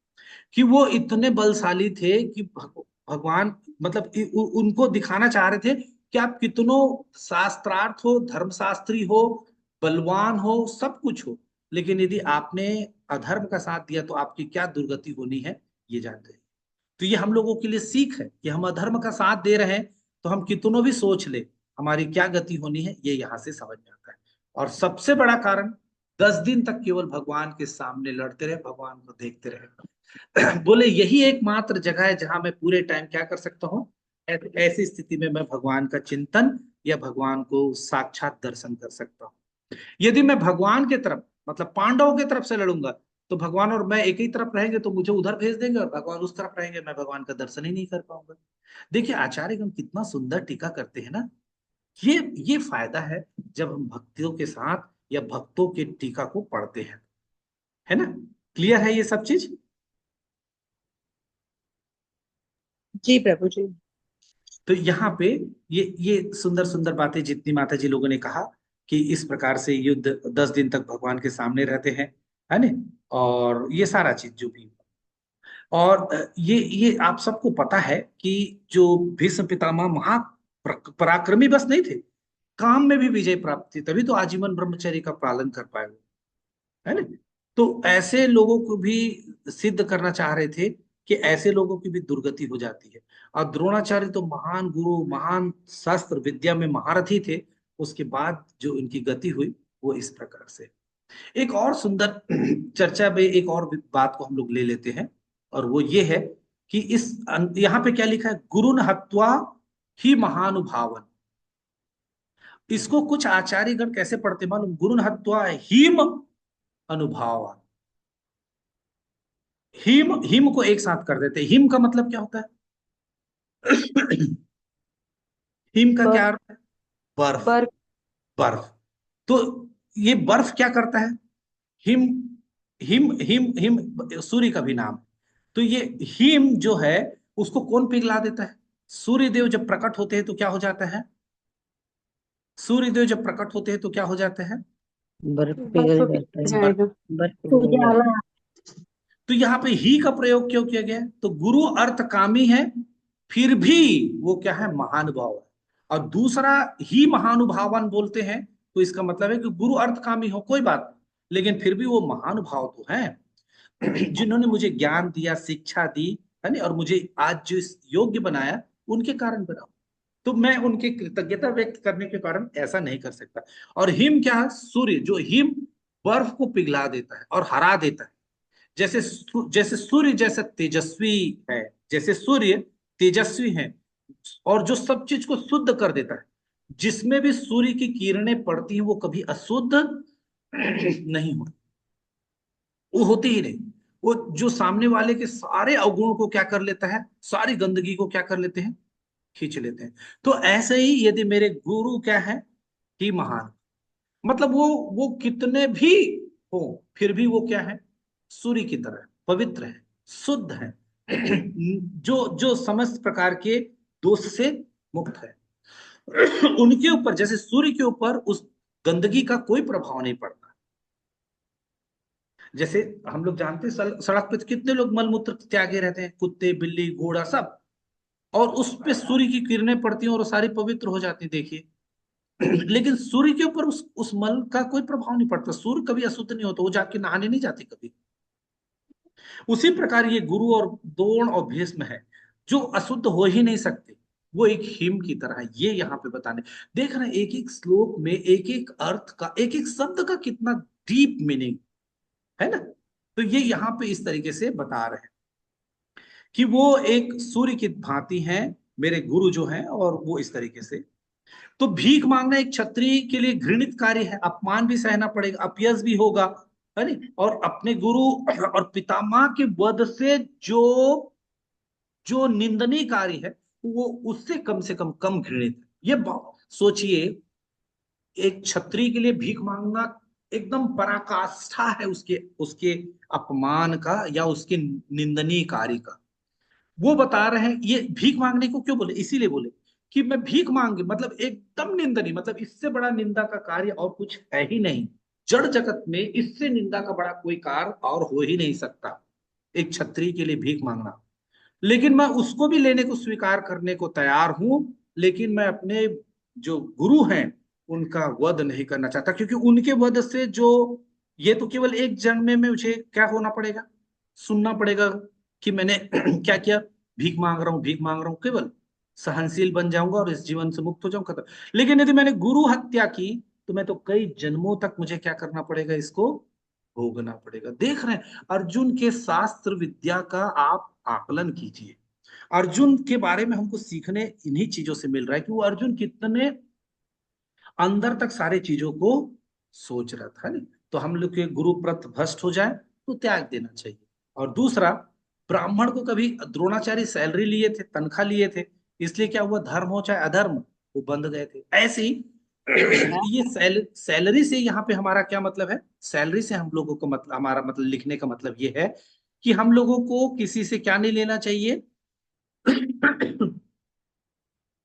A: कि वो इतने बलशाली थे कि भगवान मतलब उनको दिखाना चाह रहे थे कि आप कितनों शास्त्रार्थ हो, धर्मशास्त्री हो, बलवान हो, सब कुछ हो, लेकिन यदि आपने अधर्म का साथ दिया तो आपकी क्या दुर्गति होनी है, ये जानते हैं। तो ये हम लोगों के लिए सीख है कि हम अधर्म का साथ दे रहे हैं तो हम कितनों भी सोच ले हमारी क्या गति होनी है, ये यहाँ से समझ में आता है। और सबसे बड़ा कारण 10 दिन तक केवल भगवान के सामने लड़ते रहे, भगवान को देखते रहे। बोले यही एकमात्र जगह है जहां मैं पूरे टाइम क्या कर सकता हूँ, ऐसी स्थिति में मैं भगवान का चिंतन या भगवान को साक्षात दर्शन कर सकता हूँ। यदि मैं भगवान के तरफ मतलब पांडवों की तरफ से लड़ूंगा तो भगवान और मैं एक ही तरफ रहेंगे, तो मुझे उधर भेज देंगे, और भगवान उस तरफ रहेंगे, मैं भगवान का दर्शन ही नहीं कर पाऊंगा। देखिए आचार्यगण कितना सुंदर टीका करते हैं ना। ये फायदा है जब हम भक्तियों के साथ या भक्तों के टीका को पढ़ते हैं, है ना। क्लियर है ये सब चीज?
H: जी प्रभु जी।
A: तो यहाँ पे ये सुंदर सुंदर बातें जितनी माता जी लोगों ने कहा कि इस प्रकार से युद्ध 10 दिन तक भगवान के सामने रहते हैं, है ना। और ये सारा चीज जो भी, और ये आप सबको पता है कि जो भीष्म पितामह महा पराक्रमी बस नहीं थे, काम में भी विजय प्राप्त थी, तभी तो आजीवन ब्रह्मचर्य का पालन कर पाए, है ना। तो ऐसे लोगों को भी सिद्ध करना चाह रहे थे कि ऐसे लोगों की भी दुर्गति हो जाती है। और द्रोणाचार्य तो महान गुरु, महान शास्त्र विद्या में महारथी थे, उसके बाद जो इनकी गति हुई वो इस प्रकार से। एक और सुंदर चर्चा में एक और बात को हम लोग ले लेते हैं, और वो ये है कि इस यहाँ पे क्या लिखा है, गुरुन हत्वा ही महानुभावन। इसको कुछ आचार्यगण कैसे पढ़ते मालूम, गुरुन हत्वा हिम अनुभावन। हिम को एक साथ कर देते। हिम का मतलब क्या होता है? हिम का क्या अर्थ है? बर्फ। बर्फ। तो ये बर्फ क्या करता है? हिम हिम हिम हिम सूर्य का भी नाम। तो ये हिम जो है उसको कौन पिघला देता है? सूर्य देव जब प्रकट होते हैं तो क्या हो जाता है? सूर्य देव जब प्रकट होते हैं तो क्या हो जाता है?
E: बर्फ पिघल जाता है। बर्फ पिघल जाता है।
A: तो यहाँ पे ही का प्रयोग क्यों किया गया? तो गुरु अर्थकामी है, फिर भी वो क्या है? महानुभाव है। और दूसरा ही महानुभावन बोलते हैं, तो इसका मतलब है कि गुरु अर्थकामी हो कोई बात नहीं, लेकिन फिर भी वो महानुभाव तो है जिन्होंने मुझे ज्ञान दिया, शिक्षा दी, है ना, और मुझे आज जो इस योग्य बनाया उनके कारण बना। तो मैं उनकी कृतज्ञता व्यक्त करने के कारण ऐसा नहीं कर सकता। और हिम क्या है? सूर्य, जो हिम बर्फ को पिघला देता है और हरा देता है। जैसे सूर्य जैसा तेजस्वी है, जैसे सूर्य तेजस्वी है और जो सब चीज को शुद्ध कर देता है, जिसमें भी सूर्य की किरणें पड़ती हैं वो कभी अशुद्ध नहीं होती, वो होती ही नहीं। वो जो सामने वाले के सारे अवगुण को क्या कर लेता है? सारी गंदगी को क्या कर लेते हैं? खींच लेते हैं। तो ऐसे ही यदि मेरे गुरु क्या है कि महान, मतलब वो कितने भी हो फिर भी वो क्या है? सूर्य की तरह पवित्र है, शुद्ध है, जो समस्त प्रकार के दोष से मुक्त है। उनके ऊपर, जैसे सूर्य के ऊपर उस गंदगी का कोई प्रभाव नहीं पड़ता। जैसे हम लोग जानते हैं सड़क पे कितने लोग मलमूत्र त्यागे रहते हैं, कुत्ते, बिल्ली, घोड़ा, सब, और उस पे सूर्य की किरणें पड़ती हैं और वो सारी पवित्र हो जाती है, देखिए। लेकिन सूर्य के ऊपर उस मल का कोई प्रभाव नहीं पड़ता। सूर्य कभी अशुद्ध नहीं होता, वो जाके नहाने नहीं जाते कभी। उसी प्रकार ये गुरु और द्रोण और भीष्म है जो अशुद्ध हो ही नहीं सकते, वो एक हिम की तरह है। ये यहाँ पे बताने, देख रहे हैं एक एक श्लोक में एक एक अर्थ का, एक एक शब्द का कितना डीप मीनिंग है ना। तो ये यहाँ पे इस तरीके से बता रहे हैं कि वो एक सूर्य की भांति हैं मेरे गुरु जो हैं, और वो इस तरीके से। तो भीख मांगना एक क्षत्रिय के लिए घृणित कार्य है, अपमान भी सहना पड़ेगा, अपयश भी होगा, है नी? और अपने गुरु और पितामह के वध से जो जो निंदनीय कार्य है वो उससे कम से कम घृणित है। ये सोचिए, एक क्षत्रिय के लिए भीख मांगना एकदम पराकाष्ठा है उसके उसके अपमान का या उसके निंदनीय कार्य का। वो बता रहे हैं ये भीख मांगने को क्यों बोले, इसीलिए बोले कि मैं भीख मांगे, मतलब एकदम निंदनीय, मतलब इससे बड़ा निंदा का कार्य और कुछ है ही नहीं। जड़ जगत में इससे निंदा का बड़ा कोई कार्य और हो ही नहीं सकता, एक क्षत्रिय के लिए भीख मांगना। लेकिन मैं उसको भी लेने को स्वीकार करने को तैयार हूं, लेकिन मैं अपने जो गुरु हैं उनका वध नहीं करना चाहता, क्योंकि उनके वध से जो, ये तो केवल एक जन्म में मुझे क्या होना पड़ेगा, सुनना पड़ेगा कि मैंने क्या किया, भीख मांग रहा हूं, भीख मांग रहा हूं, केवल सहनशील बन जाऊंगा और इस जीवन से मुक्त हो जाऊंगा, खत्म। लेकिन यदि मैंने गुरु हत्या की तो मैं तो कई जन्मों तक मुझे क्या करना पड़ेगा, इसको भोगना पड़ेगा। देख रहे हैं अर्जुन के शास्त्र विद्या का आप आकलन कीजिए। अर्जुन के बारे में हमको सीखने इन्हीं चीजों से मिल रहा है कि वो अर्जुन कितने अंदर तक सारे चीजों को सोच रहा था। नहीं तो हम लोग के गुरु प्रत भ्रष्ट हो जाए तो त्याग देना चाहिए। और दूसरा, ब्राह्मण को कभी द्रोणाचार्य सैलरी लिए थे, तनख्वाह लिए थे, इसलिए क्या हुआ, धर्म हो चाहे अधर्म वो बंध गए थे। ऐसे ही ये सैलरी से यहाँ पे हमारा क्या मतलब है, सैलरी से हम लोगों को मतलब, हमारा मतलब लिखने का मतलब ये है कि हम लोगों को किसी से क्या नहीं लेना चाहिए,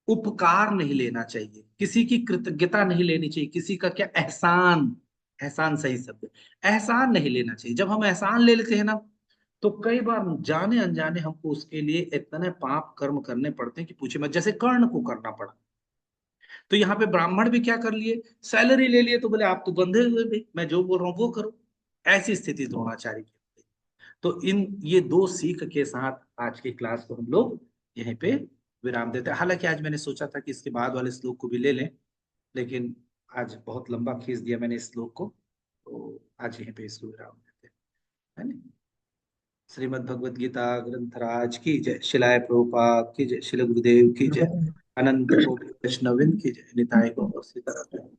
A: उपकार नहीं लेना चाहिए, किसी की कृतज्ञता नहीं लेनी चाहिए, किसी का क्या एहसान, एहसान सही शब्द है, एहसान नहीं लेना चाहिए। जब हम एहसान ले लेते हैं ना, तो कई बार जाने अनजाने हमको उसके लिए इतने पाप कर्म करने पड़ते हैं कि पूछे मत, जैसे कर्ण को करना पड़ा। तो यहाँ पे ब्राह्मण भी क्या कर लिए, सैलरी ले लिए, तो बोले आप तो बंधे हुए भाई, मैं जो बोल रहा हूँ वो करो। ऐसी स्थिति द्रोणाचार्य की। तो इन ये दो सीख के साथ आज की क्लास को हम लोग यहीं पे विराम देते हैं। हालांकि आज मैंने सोचा था कि इसके बाद वाले श्लोक को भी ले लें, लेकिन आज बहुत लंबा खींच दिया मैंने इस श्लोक को, तो आज यहीं पे इसको विराम देते हैं, है ना। श्रीमद् भगवद गीता ग्रंथराज की जय, शिलाय प्रभुपाद की जय, शिल गुरुदेव की जय, अनंत कोटि वैष्णविंद की जय, निताय गौर सीताराम।